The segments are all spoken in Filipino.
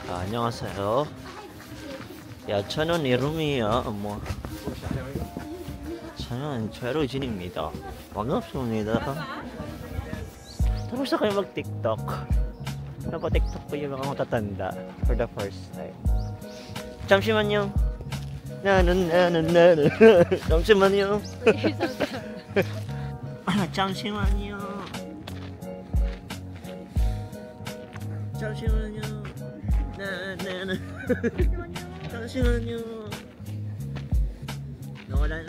안녕하세요. 야채는 이름이야. 뭐 저는 최로진입니다. 반갑습니다. tapos na kayo mag-TikTok. Napa-TikTok ko yung mga matatanda for the first time. 잠시만요. 나는 잠시만요. 잠시만요. 잠시만요. 나는 잠시만요.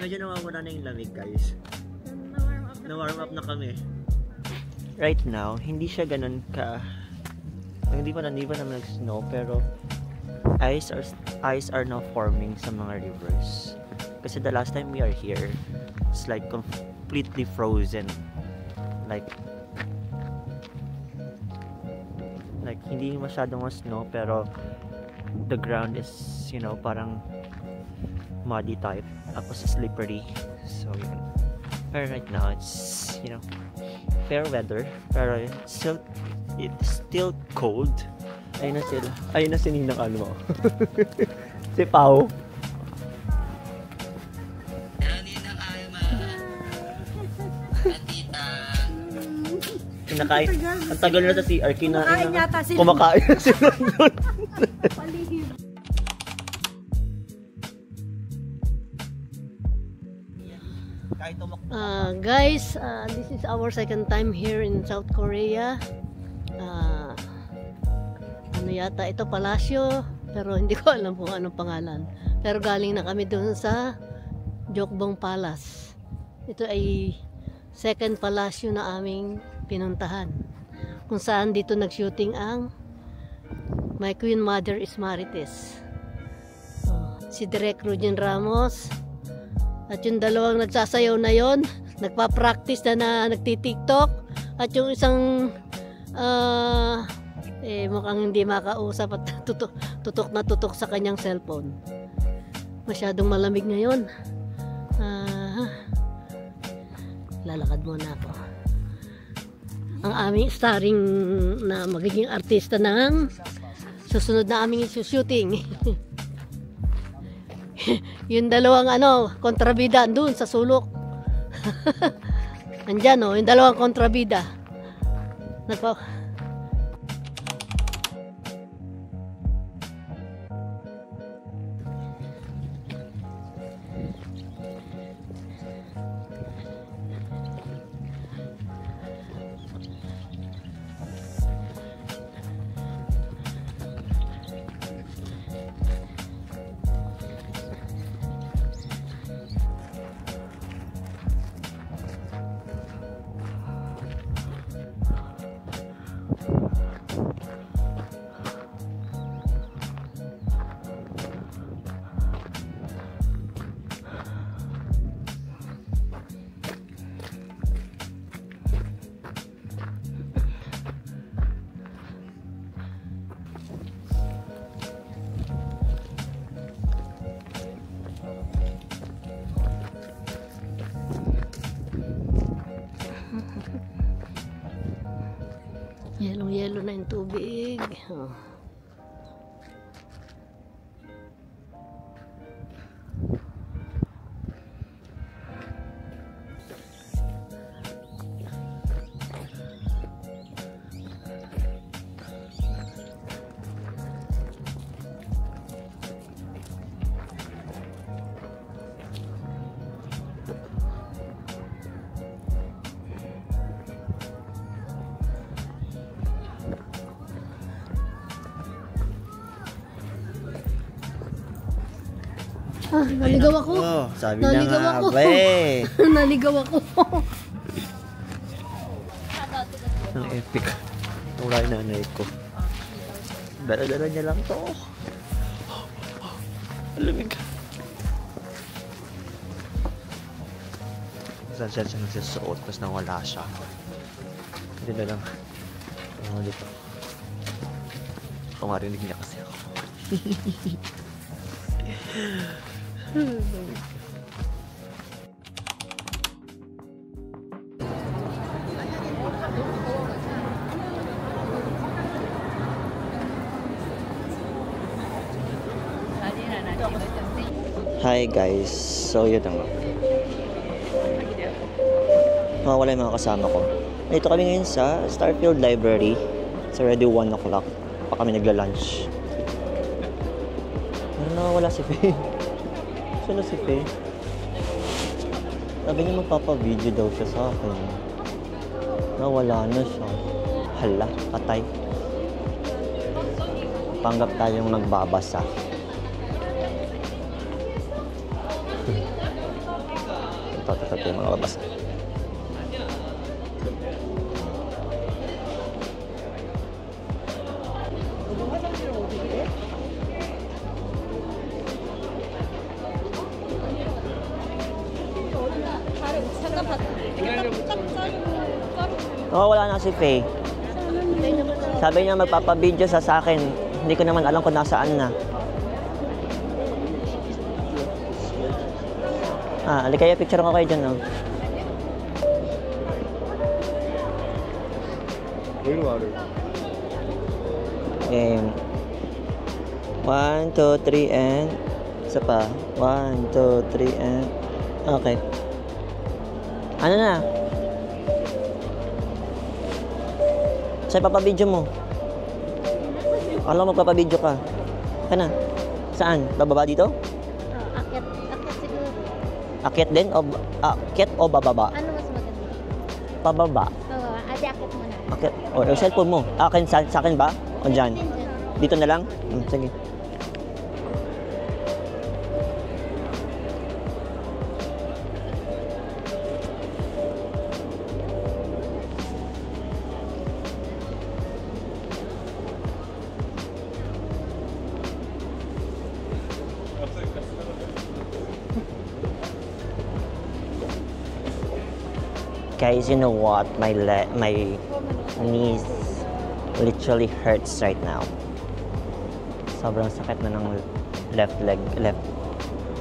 Medyo nawawala na yung lamig, guys. Na-warm up na kami. Right now, hindi siya ganun ka. Hindi pa naman nag-snow, pero ice are now forming sa mga rivers. Kasi the last time we are here, it's like completely frozen. Like hindi masyadong snow, pero the ground is, you know, parang muddy type, tapos slippery. So yun. Pero right now it's, you know, fair weather, pero it's still cold. Ayun na sila. Ayun na si Ninang Almo. Si Pao. Kinakain. Ang tagal na sa CR. Kumakain yata sila. Kumakain na sila doon. Guys, this is our second time here in South Korea. Ano yata ito, palasyo, pero hindi ko alam kung anong pangalan. Pero galing na kami doon sa Jokbong Palace. Ito ay second palasyo na aming pinuntahan, kung saan dito nag-shooting ang My Queen Mother is Marites. Si Direk Rujen Ramos at yung dalawang nagsasayaw na yon, nagpa-practice na nagti-TikTok, at yung isang mukhang hindi makausap at tutok na tutok sa kanyang cellphone. Masyadong malamig ngayon. Lalakad muna ako. Ang aming starring na magiging artista ng susunod na aming shooting. Yung dalawang kontrabida doon sa sulok. Andyan yung dalawang kontrabida. Yellow na yung tubig. Naligaw ako. Sabi naligaw na nga, ako. Naligaw ako. Ang epic. Wala yung nanay ko. Dala-dala niya lang to. Alamig. Saan siya nagsasuot, tapos nawala siya. Hindi na lang. Dito. Marinig niya kasi ako. Hi guys, so yun na nga. Wala yung mga kasama ko. Dito kami ngayon sa Starfield Library. It's already 1 o'clock. Pa kami nagla-lunch. Wala si Faye. Saan na si Faye? Sabi niya magpapa-video daw siya sa akin. Nawala na siya. Hala, patay. Panggap tayong nagbabasa. Ito yung mga babasa. Wala na si Faye. Sabi niya magpapabideo sa akin. Hindi ko naman alam kung nasaan na. Alikaya picture ko kayo dyan, no? Game. 1, 2, 3, and... Isa pa. 1, 2, 3, and... Okay. Ano na? Saan papabidyo mo? Alam mo magpapabidyo ka. Kana? Saan? Bababa dito? Akyat siguro. Akyat din? Akyat o bababa? Ano mas maganda? Pababa. Oo, akyat muna. Akyat. O, yung cellphone mo. Sa akin ba? O dyan? Dito na lang? Sige. Guys, you know what? My knees literally hurts right now. Sobrang sakit na ng left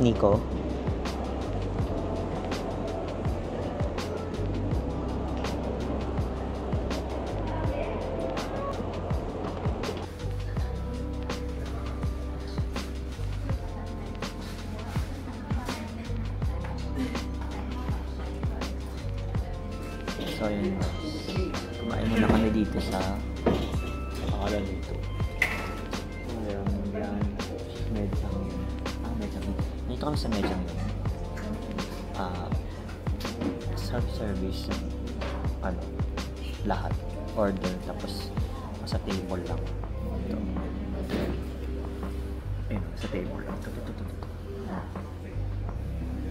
knee ko. So yun, kumain muna kami dito sa pangalan dito. Yan, Mejang. Mejang. Dito kami sa Mejang yun. Self-service. Lahat. Order. Tapos, sa table lang. Ito. Ayun, sa table lang. Ito.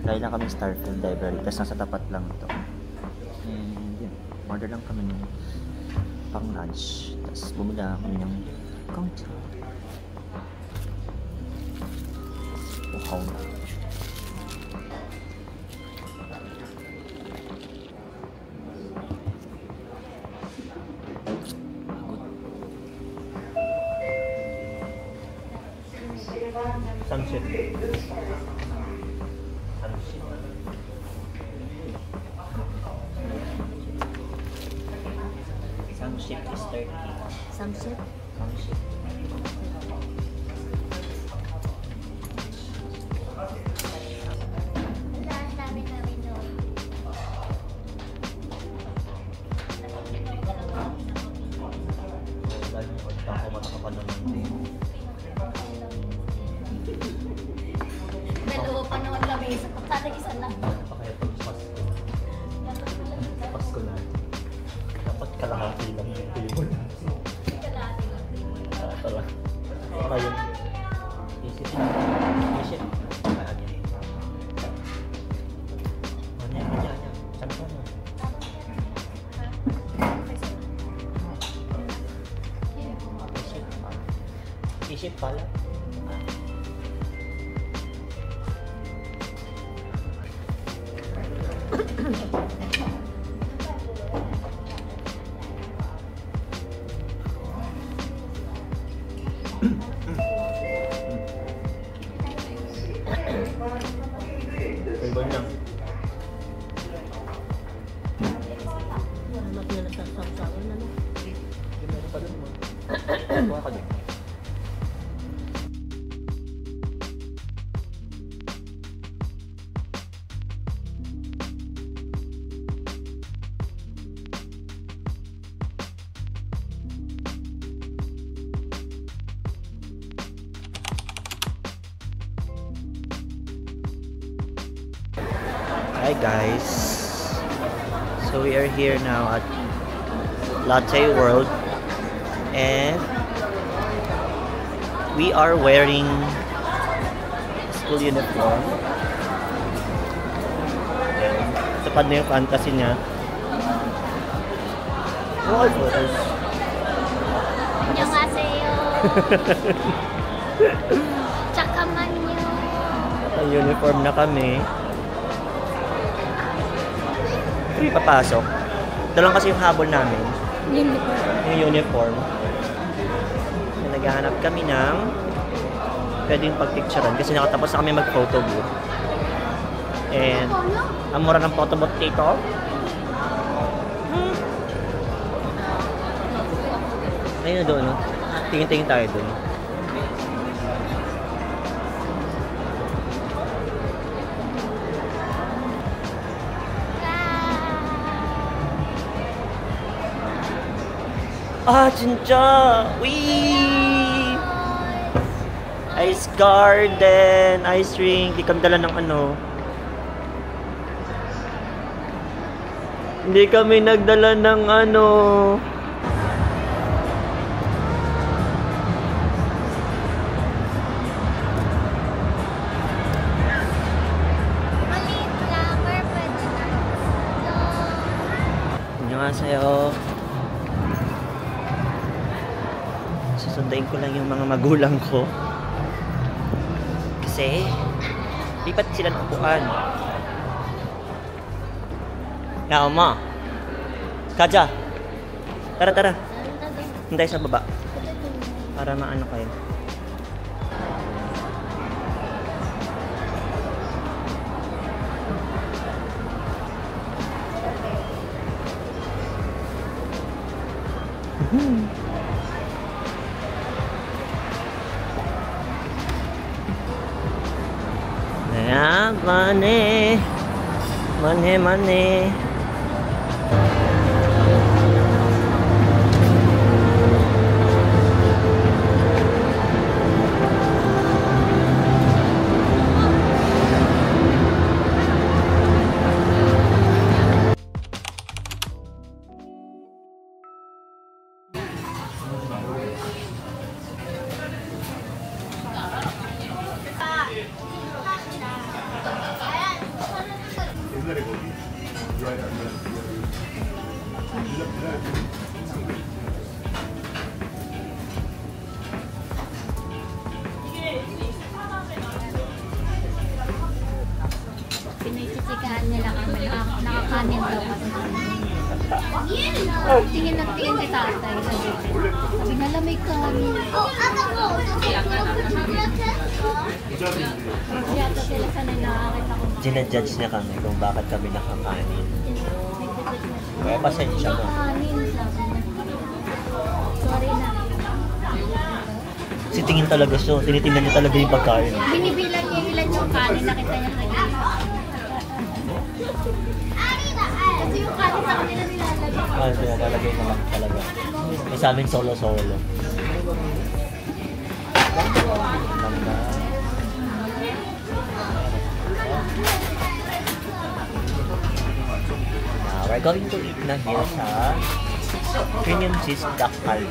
Dahil lang kami Starfield Library. Tapos nasa tapat lang ito. Order lang kami ng pang lunch. Tapos bumila kami ng counter. Wow. Sunset. Sunset is 30. Sunset? Sunset. Dalawa pa naman kami. Sana isa lang. Kaya pag Pasko na. Dapat kalahati lang yung table. Kalahati lang. Tara. Para yun. Isip. Kaya niya. Ano. Saan ka na? Isip pala. Table lang. Anak na nasasawsawan na no? Meron pa dun mo. Kuha ka dun. Hi guys. So we are here now at Latte World and we are wearing school uniform. Tapad na yung fantasy niya. Oh, photos. 안녕하세요. 잠깐만요. Ang uniform na kami. Free papasok. Ito lang kasi yung habol namin. Yung uniform. So, naghahanap kami ng pwedeng pagpicturean kasi nakatapos na kami mag-photo booth. And ang mura ng photo booth dito. Ayun na doon, no? Tingin-tingin tayo doon. Ah, 진짜! Wee! Ice garden, ice rink. Di kami dala ng ano. Hindi kami nagdala ng ano. Maliit lang, pero pwede na. Annyeonghaseyo. Susunduin ko lang yung mga magulang ko. Kasi, lipat sila ng upuan. Ya, Oma. Kaja. Tara, tara. Hintay sa baba. Para maano kayo. Ya, mane. Mane. Pinagsisigahan nila kami. Nakakanin daw kasi. Tingin ng tingin kay tatay. Sabi nga lamig kanin. Yata sila sanay nakakita ko. Ginajudge niya kami kung bakit kami nakakanin. Kaya pasensya mo. Kanin, sabi niya. Sorry na. Kasi tingin talaga siya. Tinitingnan niya talaga yung pagkain. Binibilang niya ilan yung kanin. Nakita niya sa gilid. Kasi yung kanin sa kanila nilalagay. Ah, nilalagay na lang talaga. May sa amin solo-solo. We're going to eat na here sa Premium Cheese Duck Curry.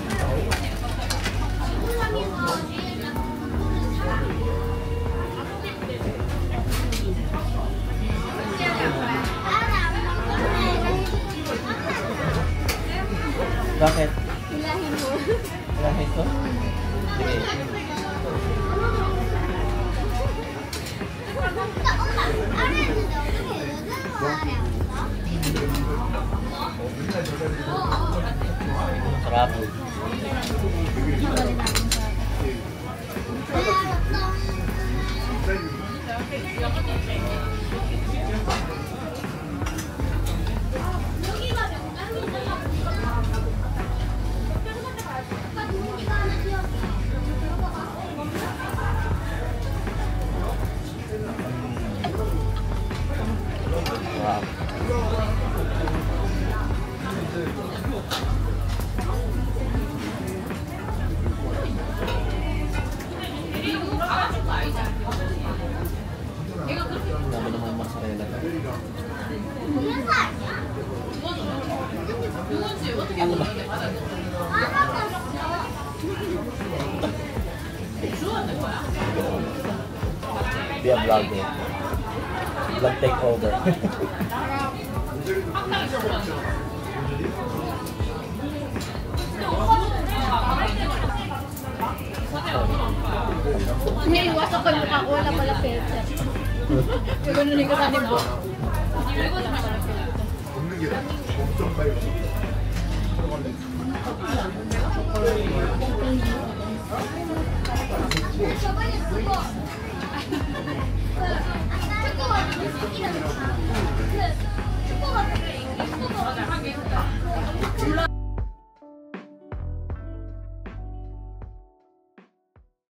Bakit? Ilahin mo. Ilahin ko? Sige. Sarap. Wow. Dami naman mozzarella. Ano ba? Be a vlogger. Vlog take over. Iniiwas ako yung mukha ko, wala pala filter. Yung ganun yung kasanin mo.